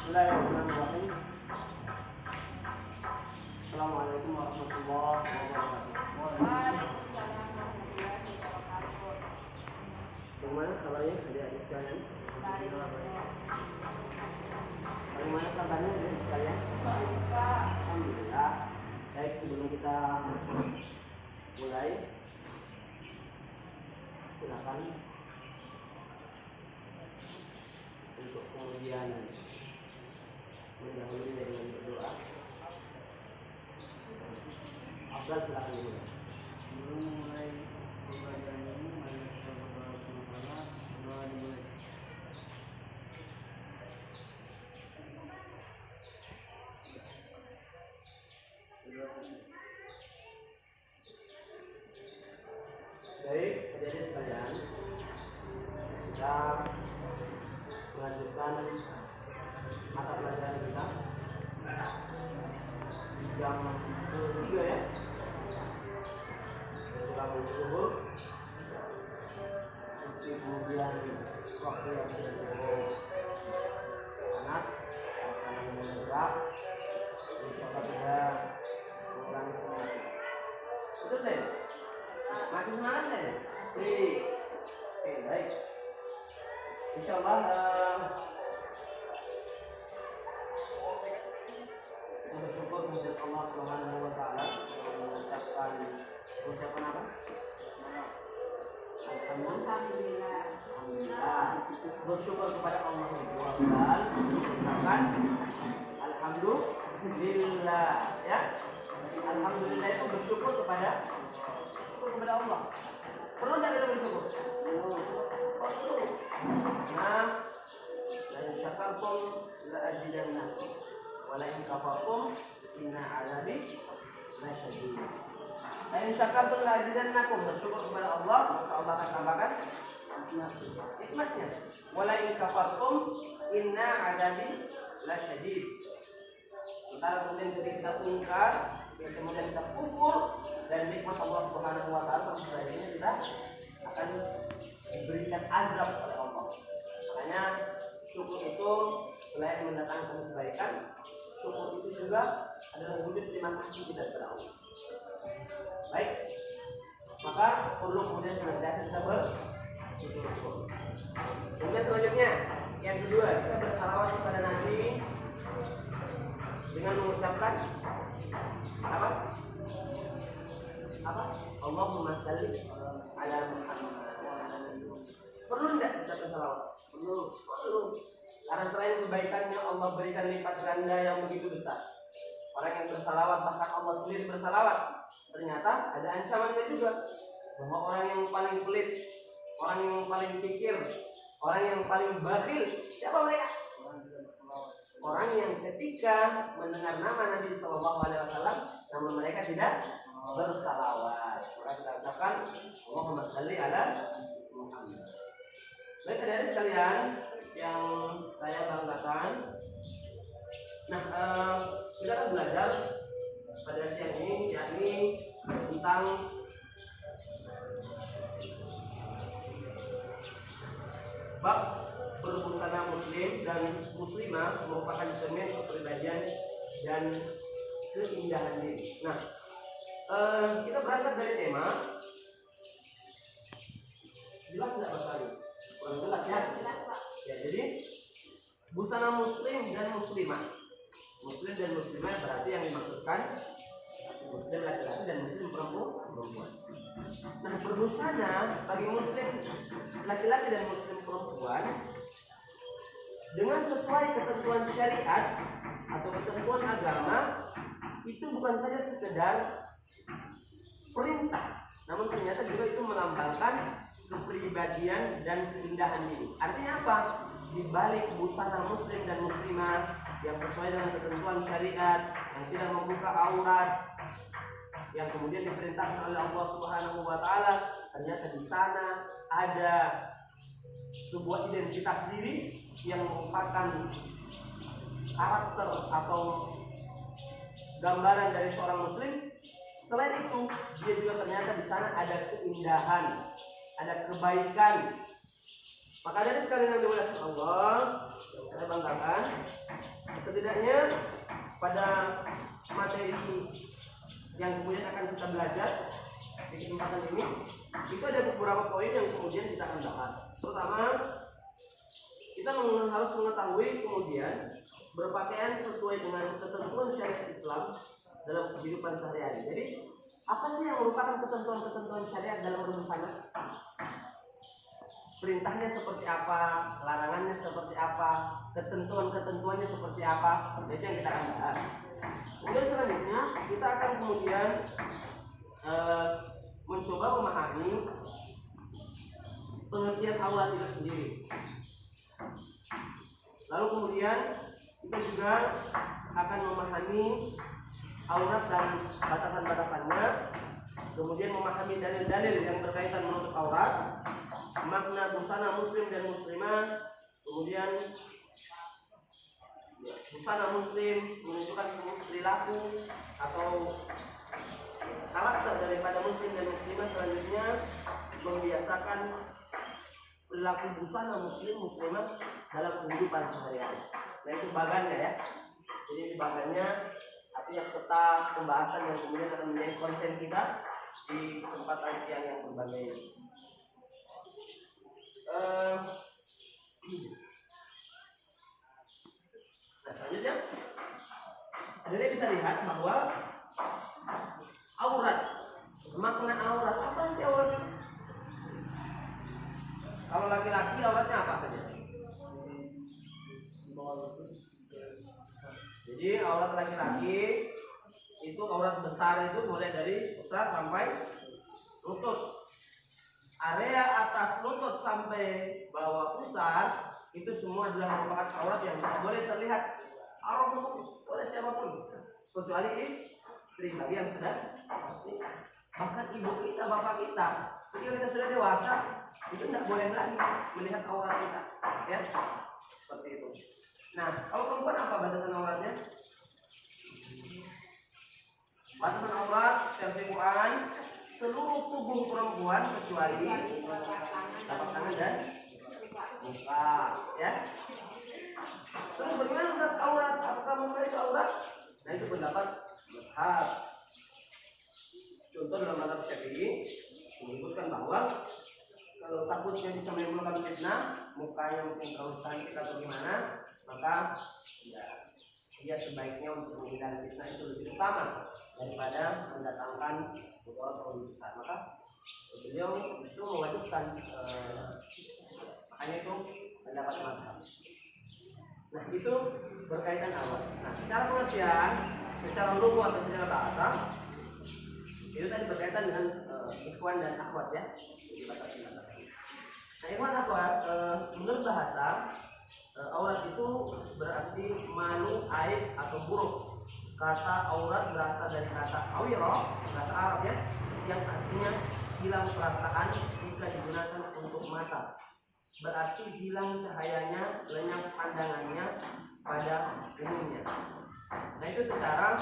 Bismillahirrahmanirrahim. Assalamualaikum warahmatullahi wabarakatuh. Waalaikumsalam warahmatullahi wabarakatuh. Bagaimana kabarnya adik-adik sekalian? Baik. Bagaimana kabarnya adik-adik sekalian? Baik, Pak. Alhamdulillah. Baik, sebelum kita mulai, silakan untuk kemudian mendahului dengan berdoa. Afdal, silakan dimulai. Sebelum mulai pembelajaran ini, mari kita berdoa bersama-sama. Doa dimulai. Baik, adik-adik sekalian, kita melanjutkan mata pelajaran kita di jam ketiga ya. Setelah bersyukur, meski kemudian waktu yang sudah cukup panas, suasana mulai berat, mencoba tidak mengurangi semangat. Betul deh? Masih semangat deh? Oke, baik. Insyaallah kita bersyukur kepada Allah Subhanahu wa taala mengucapkan ucapan apa? Alhamdulillah. Alhamdulillah. Bersyukur kepada Allah Subhanahu wa taala mengucapkan alhamdulillah ya. Alhamdulillah itu bersyukur kepada Allah. Perlu tidak kita bersyukur? Perlu. Nah, la in syakartum la azidannakum wa la in kafartum inna 'adzabi lasyadid. La in syakartum la azidannakum, bersyukur kepada Allah, maka Allah akan tambahkan nikmatnya. Wa la in kafartum inna 'adzabi lasyadid. Sementara kemudian ketika kita ingkar, kemudian kita kufur dan nikmat Allah Subhanahu wa taala, sebenarnya kita akan diberikan azab oleh Allah. Makanya syukur itu selain mendatangkan kebaikan, syukur itu juga adalah wujud terima kasih kita kepada Allah. Baik, maka perlu kemudian senantiasa kita bersyukur. Kemudian selanjutnya, yang kedua, kita bersalawat kepada Nabi dengan mengucapkan apa? Allahumma shalli ala Muhammad. Perlu tidak kita bersalawat? Perlu. Karena selain kebaikannya, Allah berikan lipat ganda yang begitu besar. Orang yang bersalawat, bahkan Allah sendiri bersalawat, ternyata ada ancamannya juga. Bahwa orang yang paling pelit, orang yang paling pikir, orang yang paling bakhil, siapa mereka? Orang yang ketika mendengar nama Nabi SAW, namun mereka tidak bersalawat. Maka kita ucapkan Allahumma shalli ala Muhammad. Baik, adik-adik sekalian yang saya banggakan. Nah, kita akan belajar pada siang ini, yakni tentang bab berbusana muslim dan muslimah merupakan cermin kepribadian dan keindahan diri. Nah, kita berangkat dari tema. Jelas tidak Bapak? Kurang jelas ya? Jelas, Pak. Ya, jadi busana muslim dan muslimah. Muslim dan muslimah berarti yang dimaksudkan muslim laki-laki dan muslim perempuan. Nah, berbusana bagi muslim laki-laki dan muslim perempuan dengan sesuai ketentuan syariat atau ketentuan agama itu bukan saja sekedar perintah, namun ternyata juga itu melambangkan kepribadian dan keindahan diri. Artinya apa? Di balik busana muslim dan muslimah yang sesuai dengan ketentuan syariat, yang tidak membuka aurat, yang kemudian diperintahkan oleh Allah Subhanahu wa taala, ternyata di sana ada sebuah identitas diri yang merupakan karakter atau gambaran dari seorang muslim. Selain itu, dia juga ternyata di sana ada keindahan, ada kebaikan. Maka dari sekalian yang dimuliakan Allah, yang saya banggakan, pada materi yang kemudian akan kita belajar di kesempatan ini, itu ada beberapa poin yang kemudian kita akan bahas. Pertama, kita harus mengetahui kemudian berpakaian sesuai dengan ketentuan syariat Islam dalam kehidupan sehari-hari. Jadi, apa sih yang merupakan ketentuan-ketentuan syariat dalam berbusana? Perintahnya seperti apa, larangannya seperti apa, ketentuan-ketentuannya seperti apa, itu yang kita akan bahas. Kemudian selanjutnya kita akan kemudian mencoba memahami pengertian aurat itu sendiri. Lalu kemudian kita juga akan memahami aurat dan batasan-batasannya, kemudian memahami dalil-dalil yang berkaitan menutup aurat, makna busana muslim dan muslimah, kemudian busana muslim menunjukkan perilaku atau karakter daripada muslim dan muslimah. Selanjutnya membiasakan perilaku busana muslim muslimah dalam kehidupan sehari-hari. Nah, itu bagannya ya. Jadi di bagannya artinya peta pembahasan yang kemudian akan menjadi konsen kita di kesempatan siang yang berbagai ini. Nah, selanjutnya Anda bisa lihat bahwa aurat, makna aurat, apa sih aurat? Kalau laki-laki auratnya apa saja? Jadi aurat laki-laki itu aurat besar itu mulai dari pusar sampai lutut. Area atas lutut sampai bawah pusar itu semua adalah merupakan aurat yang tidak boleh terlihat oleh siapapun kecuali istri bagi yang sudah bahkan ibu kita, bapak kita. Ketika kita sudah dewasa itu tidak boleh lagi melihat aurat kita, ya seperti itu. Nah, kalau perempuan apa batasan auratnya? Batasan aurat versi Quran seluruh tubuh perempuan kecuali telapak tangan dan muka, ya. Terus bagaimana Ustaz aurat? Apakah muka itu aurat? Nah, itu pendapat mazhab. Contoh dalam mazhab Syafi'i menyebutkan bahwa kalau takutnya bisa menimbulkan fitnah, mukanya mungkin terlalu cantik atau gimana, maka ya, dia sebaiknya untuk menghindari fitnah itu lebih utama daripada mendatangkan mudarat terlalu besar. Maka beliau justru mewajibkan, makanya itu pendapat mazhab. Nah, itu berkaitan aurat. Nah, secara pengertian, secara lugu atau secara bahasa, itu tadi berkaitan dengan ikhwan dan akhwat, ya. Nah, ikhwan akhwat, menurut bahasa, aurat itu berarti malu, aib atau buruk. Kata aurat berasal dari kata awirah, bahasa Arab, ya, yang artinya hilang perasaan jika digunakan untuk mata. Berarti hilang cahayanya, lenyap pandangannya pada umumnya. Nah, itu secara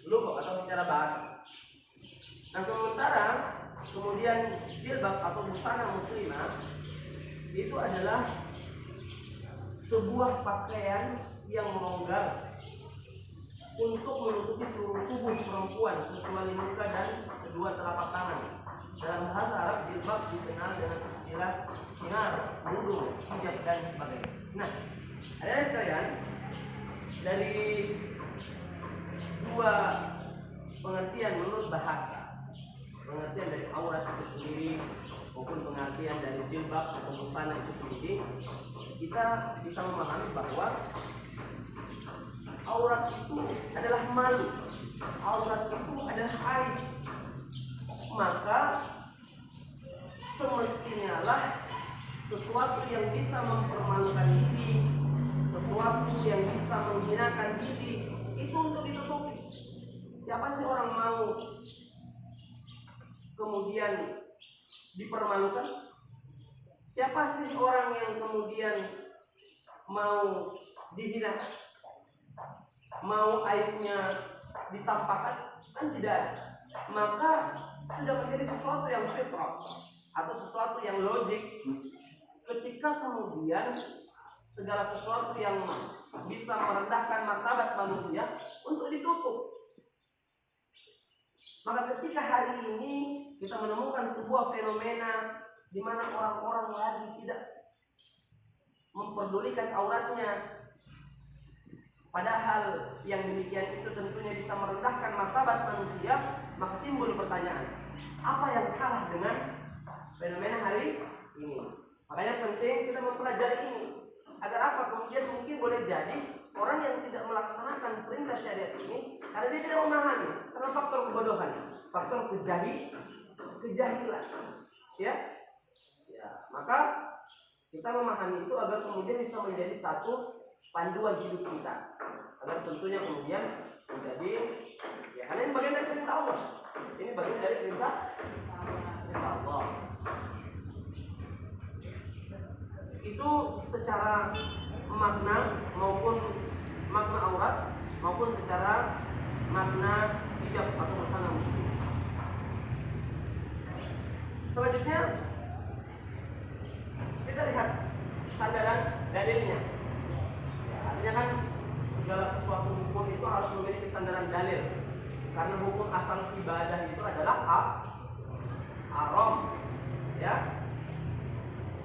lugah atau secara bahasa. Nah, sementara kemudian jilbab atau busana muslimah itu adalah sebuah pakaian yang melonggar untuk menutupi seluruh tubuh perempuan kecuali muka dan kedua telapak tangan. Dalam bahasa Arab, jilbab dikenal dengan istilah khinar, kerudung, hijab dan sebagainya. Nah, ada sekalian, dari dua pengertian menurut bahasa, pengertian dari aurat itu sendiri maupun pengertian dari jilbab atau busana itu sendiri, kita bisa memahami bahwa aurat itu adalah malu, aurat itu adalah aib. Maka semestinya lah sesuatu yang bisa mempermalukan diri, sesuatu yang bisa menghinakan diri itu untuk ditutupi. Siapa sih orang mau kemudian dipermalukan? Siapa sih orang yang kemudian mau dihinakan, mau aibnya ditampakkan? Kan tidak ada. Maka sudah menjadi sesuatu yang fitrah atau sesuatu yang logik ketika kemudian segala sesuatu yang bisa merendahkan martabat manusia untuk ditutup. Maka ketika hari ini kita menemukan sebuah fenomena di mana orang-orang lagi tidak memperdulikan auratnya, padahal yang demikian itu tentunya bisa merendahkan martabat manusia, maka timbul pertanyaan, apa yang salah dengan fenomena hari ini? Makanya penting kita mempelajari ini. Agar apa? Kemudian mungkin boleh jadi orang yang tidak melaksanakan perintah syariat ini karena dia tidak memahami, karena faktor kebodohan, faktor kejahilan. Ya, maka kita memahami itu agar kemudian bisa menjadi satu panduan hidup kita. Agar tentunya kemudian menjadi, ya karena ini bagian dari perintah Allah. Ini bagian dari perintah Allah. Itu secara makna maupun makna aurat maupun secara makna hijab atau busana muslim. Selanjutnya kita lihat sandaran dalilnya. Ya, artinya kan segala sesuatu hukum itu harus memiliki sandaran dalil. Karena hukum asal ibadah itu adalah haram, ya.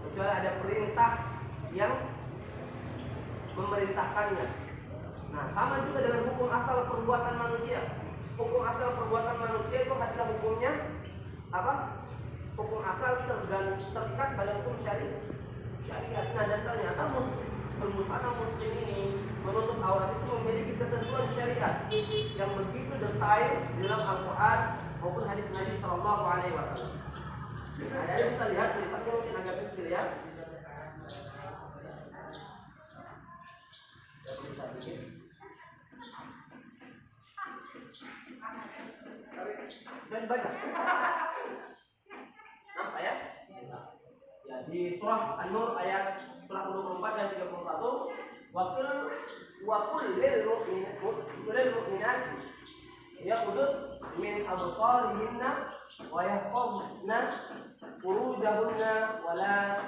Kecuali ada perintah yang memerintahkannya. Nah, sama juga dengan hukum asal perbuatan manusia. Hukum asal perbuatan manusia itu adalah hukumnya apa? Hukum asal terikat pada hukum syariat. Nah, dan ternyata busana muslim ini menutup aurat itu memiliki ketentuan syariat yang begitu detail di dalam Al-Quran maupun hadis Nabi Sallallahu Alaihi Wasallam. Nah, Anda bisa lihat tulisannya mungkin agak kecil ya. Bisa dibaca. Nampak ya? Ya, di surah An-Nur ayat surah 24 dan 31, wa kullil mu'minat yaqudud min absarihinna wa yahfazna furujahunna wa la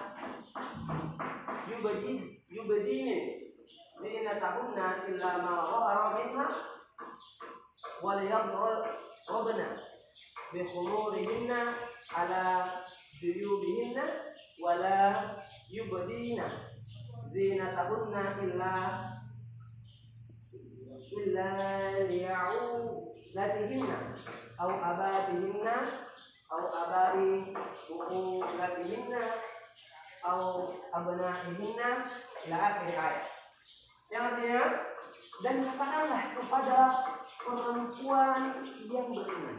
yubdina zinatahunna illa ma zahara minha wa liyadribna bi khumurihinna ala juyubihinna wa la yubdina zinatahunna illa liya'ulatihinna aw abatihinna aw abai bu'ulatihinna aw abna'ihinna ila akhir ayat. Yang artinya, dan katakanlah kepada perempuan yang beriman.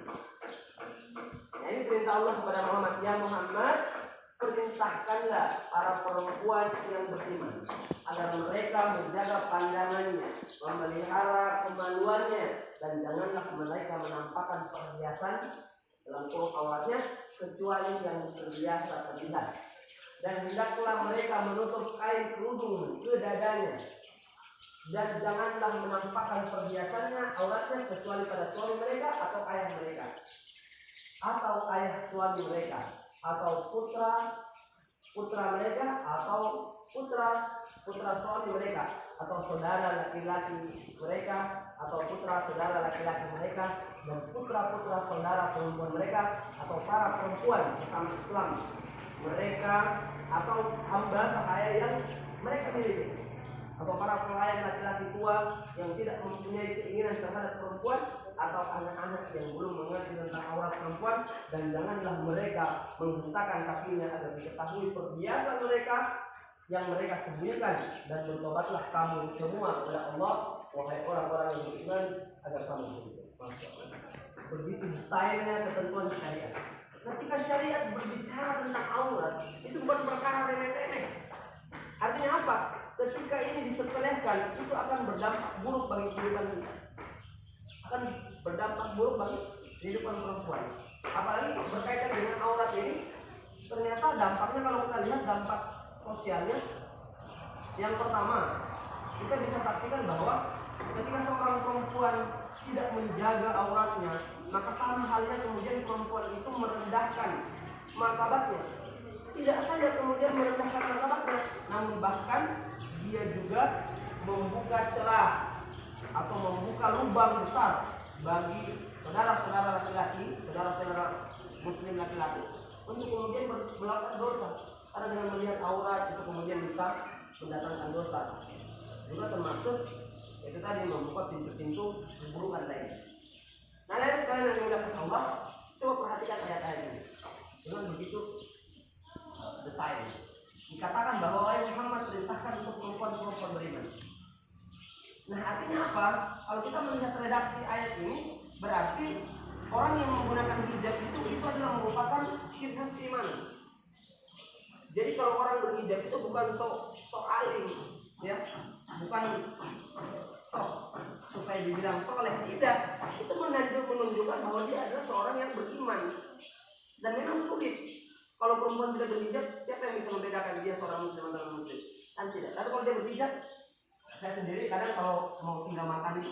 Nah, ini perintah Allah kepada Muhammad, ya Muhammad, perintahkanlah para perempuan yang beriman agar mereka menjaga pandangannya, memelihara kemaluannya, dan janganlah mereka menampakkan perhiasan dalam kurung auratnya kecuali yang terbiasa terlihat. Dan hendaklah mereka menutup kain kerudung ke dadanya, dan janganlah menampakkan perhiasannya auratnya kecuali pada suami mereka atau ayah mereka, atau ayah suami mereka, atau putra mereka, atau putra suami mereka, atau saudara laki-laki mereka, atau putra saudara laki-laki mereka, dan putra saudara perempuan mereka, atau para perempuan sesama Islam mereka, atau hamba sahaya yang mereka miliki, atau para pelayan laki-laki tua yang tidak mempunyai keinginan terhadap perempuan, atau anak-anak yang belum mengerti tentang aurat perempuan, dan janganlah mereka menghentakkan kakinya agar diketahui perhiasan mereka yang mereka sembunyikan, dan bertobatlah kamu semua kepada Allah, wahai orang-orang yang beriman, agar kamu hidup. Begitu detailnya ketentuan syariat. Ketika syariat berbicara tentang aurat, itu bukan perkara remeh-temeh. Artinya apa? Ketika ini disepelekan, itu akan berdampak buruk bagi kehidupan kita. Akan berdampak buruk bagi kehidupan perempuan. Apalagi berkaitan dengan aurat ini, ternyata dampaknya kalau kita lihat dampak sosialnya, yang pertama, kita bisa saksikan bahwa ketika seorang perempuan tidak menjaga auratnya, maka sama halnya kemudian perempuan itu merendahkan martabatnya. Tidak saja kemudian merendahkan martabatnya, namun bahkan dia juga membuka celah atau membuka lubang besar bagi saudara-saudara laki-laki, saudara-saudara muslim laki-laki untuk kemudian melakukan dosa. Karena dengan melihat aurat itu kemudian bisa mendatangkan dosa. Juga termasuk itu tadi membuka pintu-pintu keburukan lain. Nah, lain sekali yang dimuliakan Allah, coba perhatikan ayat-ayat ini dengan begitu detail. Dikatakan bahwa wahai Muhammad perintahkan untuk perempuan-perempuan beriman. Nah, artinya apa? Kalau kita melihat redaksi ayat ini, berarti orang yang menggunakan hijab itu adalah merupakan ciri khas keimanan. Jadi kalau orang berhijab itu bukan sok alim, ya, bukan sok supaya dibilang soleh, tidak. Itu menunjukkan bahwa dia adalah seorang yang beriman. Dan memang sulit. Kalau perempuan tidak berhijab, siapa yang bisa membedakan dia seorang muslim atau non muslim? Kan tidak. Tapi kalau dia berhijab, saya sendiri kadang kalau mau singgah makan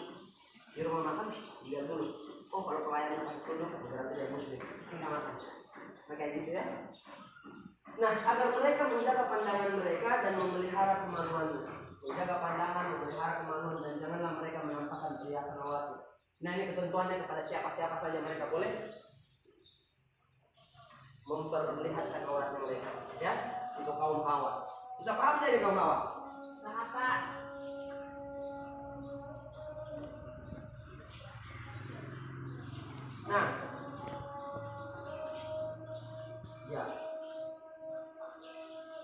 di rumah makan, lihat dulu. Oh, kalau pelayan pakai kerudung berarti dia muslim. Singgah makan. Nah, kayak gitu ya. Nah, agar mereka menjaga pandangan mereka dan memelihara kemaluannya. Menjaga pandangan, memelihara kemaluan, dan janganlah mereka menampakkan perhiasan auratnya. Nah, ini ketentuannya kepada siapa-siapa saja mereka boleh memperlihatkan auratnya mereka, ya, untuk kaum hawa. Bisa paham jadi kaum hawa? Kenapa? Nah, ya.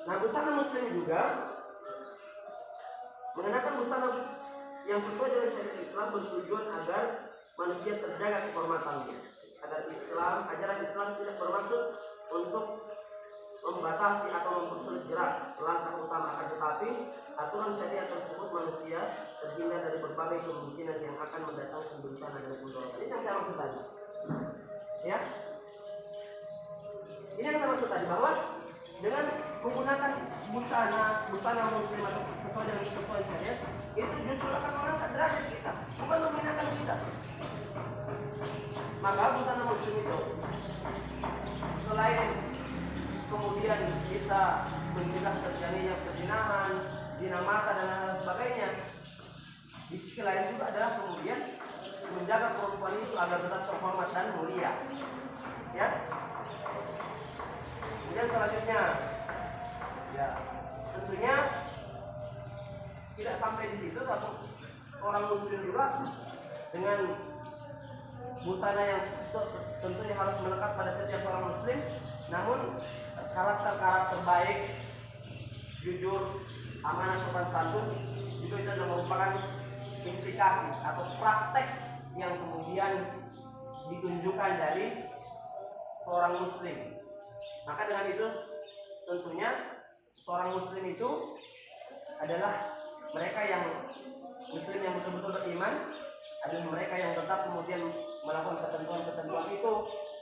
Nah, busana muslim juga mengenakan busana yang sesuai dengan syariat Islam bertujuan agar manusia terjaga kehormatannya. Agar ajaran Islam tidak bermaksud untuk membatasi atau mempersulit jerak langkah utama, akan tetapi aturan syariat tersebut manusia terhindar dari berbagai kemungkinan yang akan mendatangkan bencana dan mudarat. Ini yang saya maksud tadi, ya. Ini yang saya maksud tadi, bahwa dengan menggunakan busana muslim atau sesuai dengan ketentuan syariat, itu justru akan mengangkat derajat kita, bukan menghinakan kita. Maka busana muslim itu selain kemudian bisa mencegah terjadinya perzinahan, zina mata dan lain sebagainya, di sisi lain juga adalah kemudian menjaga perempuan itu agar tetap terhormat dan mulia, ya. Kemudian selanjutnya, ya, tentunya tidak sampai di situ, tapi orang muslim juga dengan busana yang tentunya harus melekat pada setiap orang muslim, namun karakter baik, jujur, amanah, sopan santun itu adalah merupakan implikasi atau praktek yang kemudian ditunjukkan dari seorang muslim. Maka dengan itu tentunya seorang muslim itu adalah mereka yang muslim yang betul-betul beriman, adalah mereka yang tetap kemudian melakukan ketentuan-ketentuan itu,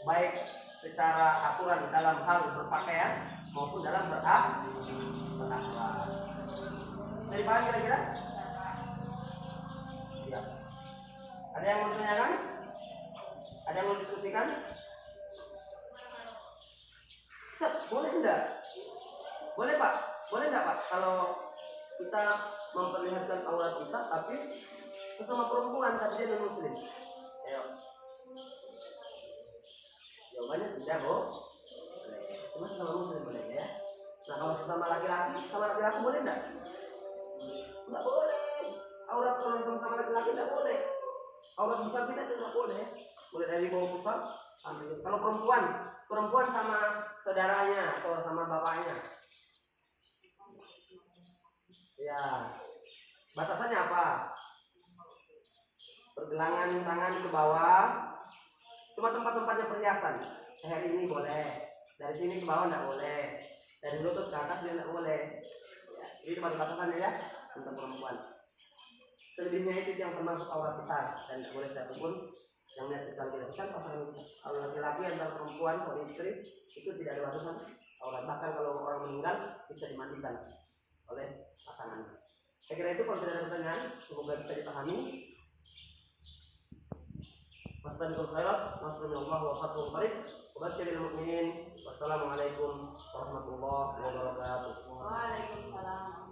baik secara aturan dalam hal berpakaian maupun dalam berakhlak. Bisa dipahami kira-kira? Ya. Ada yang mau ditanyakan? Ada yang mau diskusikan? Boleh enggak? Boleh Pak? Boleh enggak Pak? Kalau kita memperlihatkan aurat kita tapi sesama perempuan tapi dia non muslim. Ayo. Jawabannya tidak, Bu. Cuma sesama muslim boleh ya. Nah, kalau sesama laki-laki, boleh enggak? Enggak boleh. Aurat kalau sama laki-laki enggak boleh. Aurat besar kita tidak boleh. Mulai dari bawah besar sampai itu. Kalau perempuan sama saudaranya atau sama bapaknya. Ya. Batasannya apa? Pergelangan tangan ke bawah, cuma tempat-tempatnya perhiasan. Leher ini boleh, dari sini ke bawah tidak boleh, dari lutut ke atas dia tidak boleh. Ya, ini tempat batasannya ya untuk perempuan. Selebihnya itu yang termasuk aurat besar dan tidak boleh satupun yang lihat dilakukan pasangan kita. Kalau laki-laki antara perempuan suami istri itu tidak ada batasan aurat. Bahkan kalau orang meninggal bisa dimandikan oleh pasangannya. Saya kira itu, kalau tidak ada pertanyaan, semoga bisa dipahami. Wassalamualaikum warahmatullahi wabarakatuh. Wassalamualaikum warahmatullahi wabarakatuh. Waalaikumsalam.